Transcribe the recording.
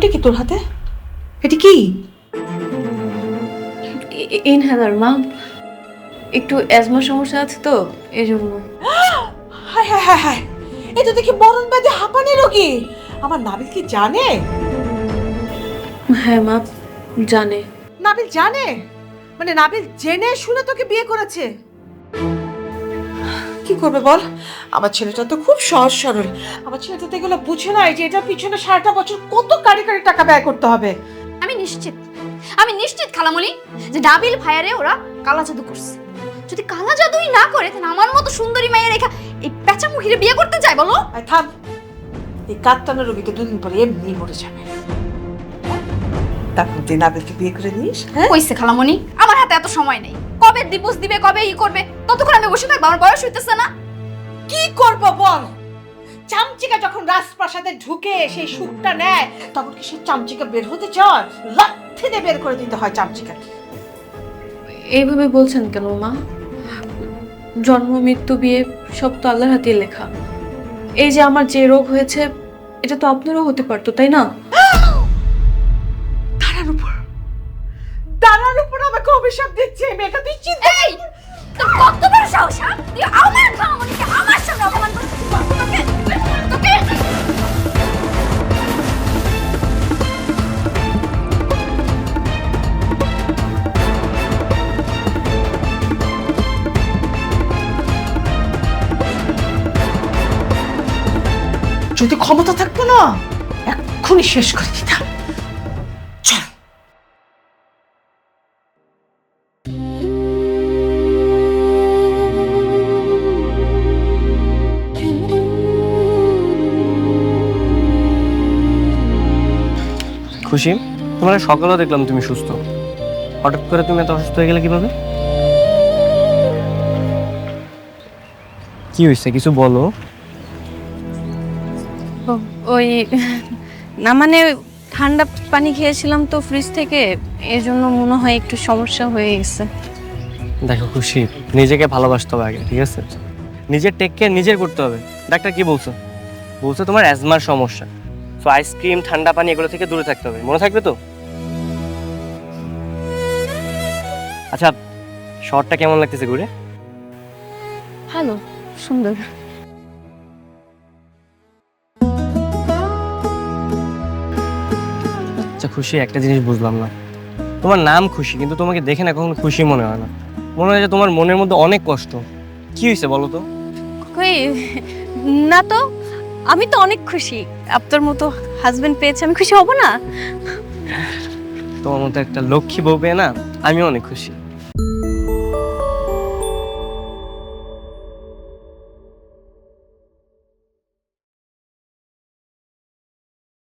ওটা কি তোর হাতে? এটি কি? ইনহেলার মা, একটু অ্যাজমা সমস্যা আছে তো এই জন্য। হায় হায় হায় হায়, এটা দেখি মরণ ব্যাধি হাঁপানি রোগী। আমার নাবিল কি জানে? হ্যাঁ মা, জানে। নাবিল জানে? মানে নাবিল জেনে শুনে তোকে বিয়ে করেছে? কি করবে বল? আমার ছেলেটা তো খুব সহজ সরল। আমার ছেলেটা তো এগুলো বুঝে না যে এটা পিছনে সারাটা বছর কত কারি কারি টাকা ব্যয় করতে হবে। আমি নিশ্চিত খালামণি যে নাবিল ভাইয়ারে ওরা কালা জাদু করছে। যদি কালা জাদুই না করে তাহলে আমার মতো সুন্দরী মাইয়া রেখা এই পেঁচা মুখিরে বিয়ে করতে যায় বলো? আয় থাম, এই কাত্তানা রোগী তো দুদিন পরে এমনি মরে যাবে। তারপর তুই নাবিলকে বিয়ে করে নিস। হ্যাঁ কইছে খালামণি আমার হাতে এত সময় নেই। কবে ডিভোর্স দিবে, কবে ই করবে, ততক্ষণ আমি বসে থাকবো? আমার বয়স হইতেছে না। কি করব বল? চামচিকা যখন রাজপ্রাসাদে ঢুকে সেই সুখটা নেয়, তখন কি সে চামচিকা বের হতে চায়? লাথি দিয়ে বের করে দিতে হয় চামচিকাকে। এইভাবে বলছেন কেন মা? জন্ম মৃত্যু বিয়ে সব তো আল্লাহর হাতে লেখা। এই যে আমার যে রোগ হয়েছে এটা তো আপনারও হতে পারতো, তাই না? তারার উপর আমাকে অভিশাপ দিচ্ছে এই মেয়েটা, তুই চিন্তা এই তোর কত বড় সাহস! তুই আমার খালামণিকে আমার সামনে অপমান করছিস। তোকে যদি ক্ষমতা থাকতো না এক্ষুনি শেষ করে দিতাম। চল। খুশি, তোমার সকালেও দেখলাম তুমি সুস্থ, হঠাৎ করে তুমি এত অসুস্থ হয়ে গেলে কিভাবে? কি হয়েছে কিছু বলো। ওই না মানে ঠান্ডা পানি খেয়েছিলাম তো ফ্রিজ থেকে, এর জন্য মনে হয় একটু সমস্যা হয়ে গেছে। দেখো খুশি, নিজেকে ভালোবাসতে হবে আগে, ঠিক আছে? নিজের টেক কেয়ার নিজের করতে হবে। ডাক্তার কি বলছো? বলছো তোমার অ্যাজমার সমস্যা, তো আইসক্রিম ঠান্ডা পানি এগুলো থেকে দূরে থাকতে হবে, মনে থাকবে তো? আচ্ছা, শহরটা কেমন লাগতেছে ঘুরে? ভালো, সুন্দর। আচ্ছা খুশি, একটা জিনিস বুঝলাম না, তোমার নাম খুশি কিন্তু তোমাকে দেখে না কখনো খুশি মনে হয় না, মনে হয় যে তোমার মনের মধ্যে অনেক কষ্ট। কি হয়েছে বলো তো? কই না তো, আমি তো অনেক খুশি। আপনার মতো হাজবেন্ড পেয়েছি, আমি খুশি হব না? তোমার মতো একটা লক্ষ্মী বউ পেয়ে না আমিও অনেক খুশি।